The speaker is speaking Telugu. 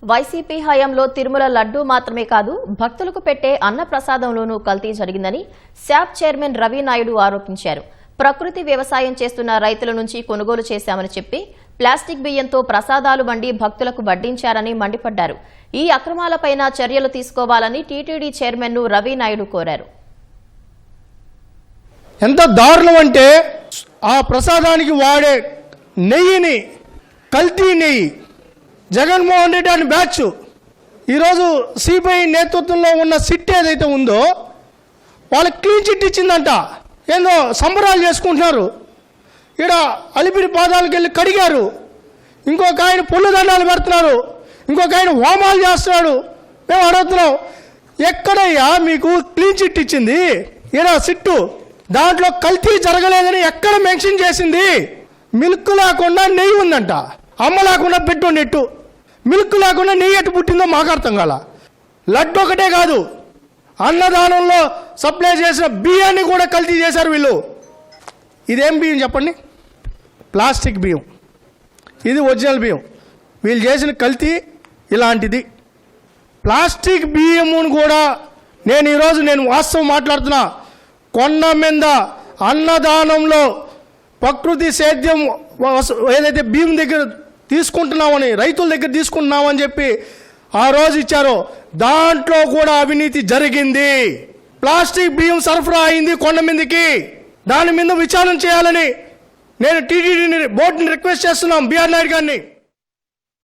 వైసీపీ హయాంలో తిరుమల లడ్డూ మాత్రమే కాదు భక్తులకు పెట్టే అన్న ప్రసాదంలోనూ కల్తీ జరిగిందని శాప్ చైర్మన్ రవి నాయుడు ఆరోపించారు. ప్రకృతి వ్యవసాయం చేస్తున్న రైతుల నుంచి కొనుగోలు చేశామని చెప్పి ప్లాస్టిక్ బియ్యంతో ప్రసాదాలు వండి భక్తులకు వడ్డించారని మండిపడ్డారు. ఈ అక్రమాలపైన చర్యలు తీసుకోవాలని టీటీడీ చైర్మన్ ను రవి నాయుడు కోరారు. ఎంత దారుణం అంటే ఆ ప్రసాదానికి వాడే నెయ్యిని కల్తీ నెయ్యి జగన్మోహన్ రెడ్డి అని బ్యాచ్ ఈరోజు సిబిఐ నేతృత్వంలో ఉన్న సిట్ ఏదైతే ఉందో వాళ్ళకి క్లీన్ చిట్ ఇచ్చిందంట. ఏందో సంబరాలు చేసుకుంటున్నారు. ఇక్కడ అలిపిరి పాదాలకు వెళ్ళి కడిగారు. ఇంకొక ఆయన పొల్లు దండాలు పెడుతున్నారు. ఇంకొక ఆయన హోమాలు చేస్తున్నాడు. మేము అడుగుతున్నాం, ఎక్కడయ్యా మీకు క్లీన్ చిట్ ఇచ్చింది? ఇక్కడ సిట్టు దాంట్లో కల్తీ జరగలేదని ఎక్కడ మెన్షన్ చేసింది? మిల్క్ లేకుండా నెయ్యి ఉందంట. అమ్మ లేకుండా పెట్టు నెట్టు. మిల్క్ లేకుండా నెయ్యి ఎట్టు పుట్టిందో మాకు అర్థం కాల. లడ్డు ఒకటే కాదు, అన్నదానంలో సప్లై చేసిన బియ్యాన్ని కూడా కల్తీ చేశారు వీళ్ళు. ఇదేం బియ్యం చెప్పండి? ప్లాస్టిక్ బియ్యం. ఇది ఒరిజినల్ బియ్యం. వీళ్ళు చేసిన కల్తీ ఇలాంటిది. ప్లాస్టిక్ బియ్యమును కూడా నేను వాస్తవం మాట్లాడుతున్నా. కొండ మీద అన్నదానంలో ప్రకృతి సేద్యం ఏదైతే బియ్యం దగ్గర తీసుకుంటున్నామని, రైతుల దగ్గర తీసుకుంటున్నామని చెప్పి ఆ రోజు ఇచ్చారో దాంట్లో కూడా అవినీతి జరిగింది. ప్లాస్టిక్ బియ్యం సరఫరా అయింది కొండ మీదకి. దాని మీద విచారణ చేయాలని నేను టీటీడీ బోర్డుని రిక్వెస్ట్ చేస్తున్నాం, బిఆర్ నాయుడు గారిని.